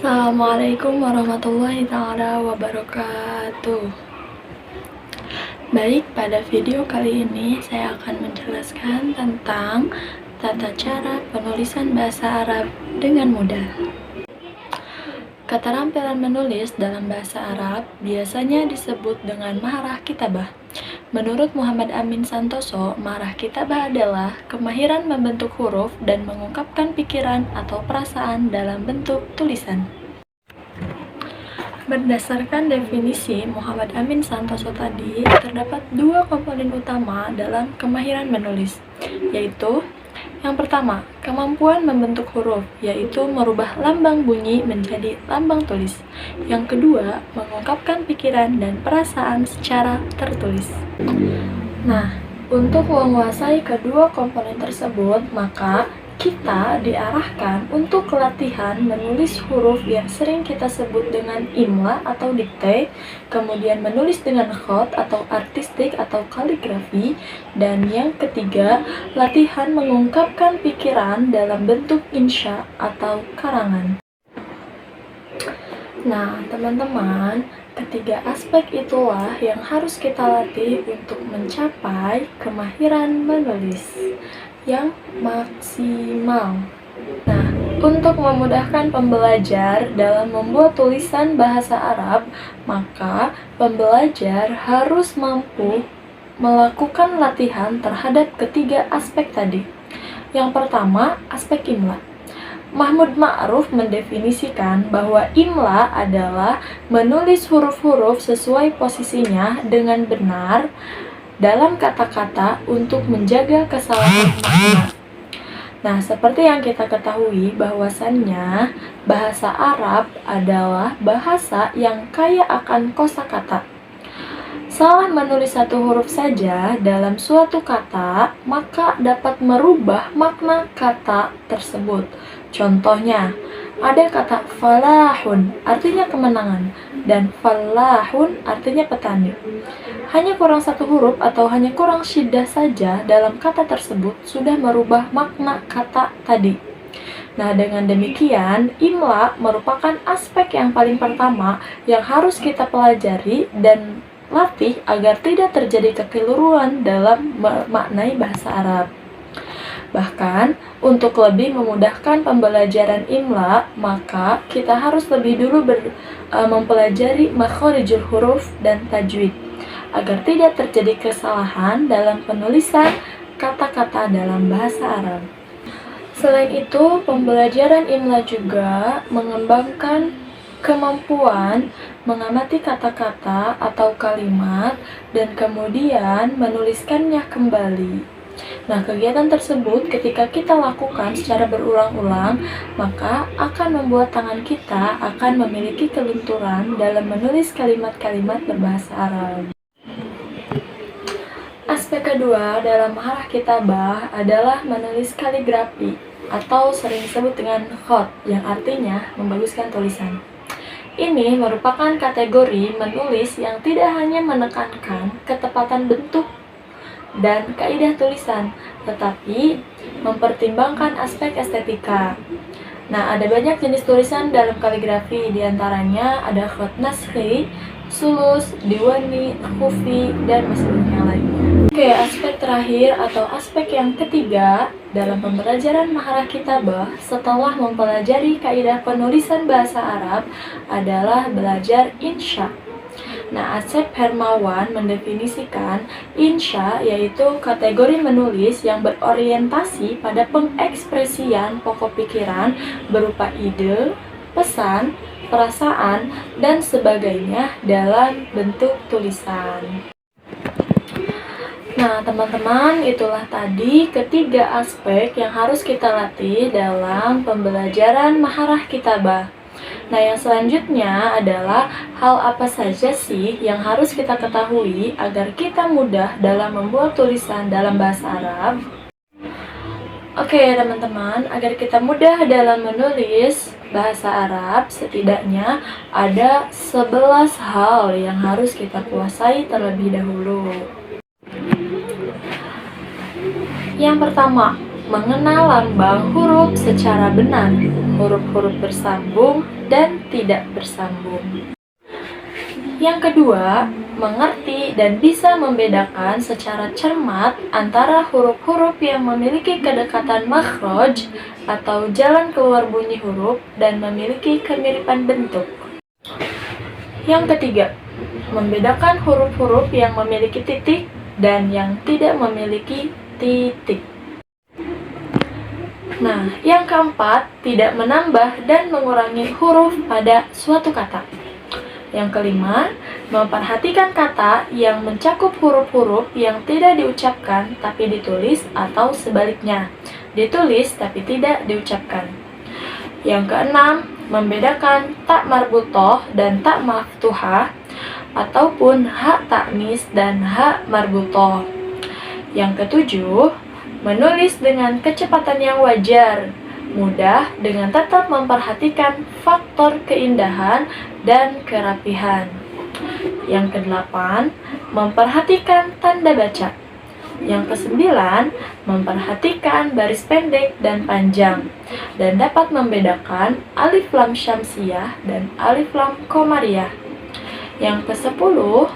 Assalamualaikum warahmatullahi taala wabarakatuh. Baik, pada video kali ini saya akan menjelaskan tentang tata cara penulisan bahasa Arab dengan mudah. Keterampilan menulis dalam bahasa Arab biasanya disebut dengan maharah kitabah. Menurut Muhammad Amin Santoso, maharah kitabah adalah kemahiran membentuk huruf dan mengungkapkan pikiran atau perasaan dalam bentuk tulisan. Berdasarkan definisi Muhammad Amin Santoso tadi, terdapat dua komponen utama dalam kemahiran menulis, yaitu yang pertama, kemampuan membentuk huruf, yaitu merubah lambang bunyi menjadi lambang tulis. Yang kedua, mengungkapkan pikiran dan perasaan secara tertulis. Nah, untuk menguasai kedua komponen tersebut, maka kita diarahkan untuk latihan menulis huruf yang sering kita sebut dengan imla atau dikte, kemudian menulis dengan khot atau artistik atau kaligrafi, dan yang ketiga, latihan mengungkapkan pikiran dalam bentuk insya atau karangan. Nah, teman-teman, ketiga aspek itulah yang harus kita latih untuk mencapai kemahiran menulis yang maksimal. Nah, untuk memudahkan pembelajar dalam membuat tulisan bahasa Arab, maka pembelajar harus mampu melakukan latihan terhadap ketiga aspek tadi. Yang pertama, aspek imla. Mahmud Ma'ruf mendefinisikan bahwa imla adalah menulis huruf-huruf sesuai posisinya dengan benar dalam kata-kata untuk menjaga kesalahan makna. Nah, seperti yang kita ketahui bahwasannya bahasa Arab adalah bahasa yang kaya akan kosakata. Salah menulis satu huruf saja dalam suatu kata, maka dapat merubah makna kata tersebut. Contohnya, ada kata falahun, artinya kemenangan, dan falahun artinya petani. Hanya kurang satu huruf atau hanya kurang syiddah saja dalam kata tersebut sudah merubah makna kata tadi. Nah, dengan demikian, imla merupakan aspek yang paling pertama yang harus kita pelajari dan latih agar tidak terjadi kekeliruan dalam memaknai bahasa Arab. Bahkan, untuk lebih memudahkan pembelajaran imla, maka kita harus lebih dulu mempelajari makhorijul huruf dan tajwid, agar tidak terjadi kesalahan dalam penulisan kata-kata dalam bahasa Arab. Selain itu, pembelajaran imla juga mengembangkan kemampuan mengamati kata-kata atau kalimat dan kemudian menuliskannya kembali. Nah, kegiatan tersebut ketika kita lakukan secara berulang-ulang, maka akan membuat tangan kita akan memiliki kelenturan dalam menulis kalimat-kalimat berbahasa Arab. Aspek kedua dalam maharah kitabah adalah menulis kaligrafi atau sering disebut dengan khot, yang artinya membaguskan tulisan. Ini merupakan kategori menulis yang tidak hanya menekankan ketepatan bentuk dan kaidah tulisan, tetapi mempertimbangkan aspek estetika. Nah, ada banyak jenis tulisan dalam kaligrafi, diantaranya ada khot naskhi, sulus, diwani, khufi, dan masih banyak yang lainnya. Oke, aspek terakhir atau aspek yang ketiga dalam pembelajaran maharah kitabah setelah mempelajari kaidah penulisan bahasa Arab adalah belajar insya. Nah, Asep Hermawan mendefinisikan insya yaitu kategori menulis yang berorientasi pada pengekspresian pokok pikiran berupa ide, pesan, perasaan, dan sebagainya dalam bentuk tulisan. Nah, teman-teman, itulah tadi ketiga aspek yang harus kita latih dalam pembelajaran maharah kitabah. Nah, yang selanjutnya adalah hal apa saja sih yang harus kita ketahui agar kita mudah dalam membuat tulisan dalam bahasa Arab? Oke, teman-teman, agar kita mudah dalam menulis bahasa Arab, setidaknya ada 11 hal yang harus kita kuasai terlebih dahulu. Yang pertama, mengenal lambang huruf secara benar, huruf-huruf bersambung dan tidak bersambung. Yang kedua, mengerti dan bisa membedakan secara cermat antara huruf-huruf yang memiliki kedekatan makhraj atau jalan keluar bunyi huruf dan memiliki kemiripan bentuk. Yang ketiga, membedakan huruf-huruf yang memiliki titik dan yang tidak memiliki titik. Nah, yang keempat, tidak menambah dan mengurangi huruf pada suatu kata. Yang kelima, memperhatikan kata yang mencakup huruf-huruf yang tidak diucapkan tapi ditulis atau sebaliknya, ditulis tapi tidak diucapkan. Yang keenam, membedakan tak marbutoh dan tak maftuhah ataupun hak taknis dan hak marbutoh. Yang ketujuh, menulis dengan kecepatan yang wajar, mudah dengan tetap memperhatikan faktor keindahan dan kerapihan. Yang kedelapan, memperhatikan tanda baca. Yang kesembilan, memperhatikan baris pendek dan panjang, dan dapat membedakan alif lam syamsiyah dan alif lam qamariyah. Yang kesepuluh,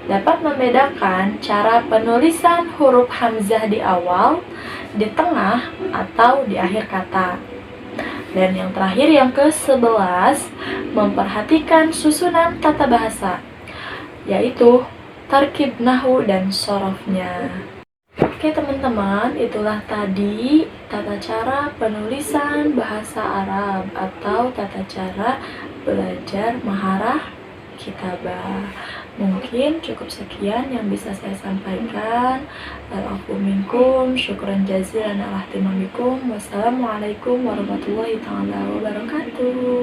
dapat membedakan cara penulisan huruf hamzah di awal, di tengah, atau di akhir kata. Dan yang terakhir, yang ke-11, memperhatikan susunan tata bahasa, yaitu tarkib nahwu dan sorofnya. Oke teman-teman, itulah tadi tata cara penulisan bahasa Arab atau tata cara belajar maharah kitabah. Mungkin cukup sekian yang bisa saya sampaikan. Al-afu minkum, syukran jazilan ala ihtimamikum. Wassalamualaikum warahmatullahi wabarakatuh.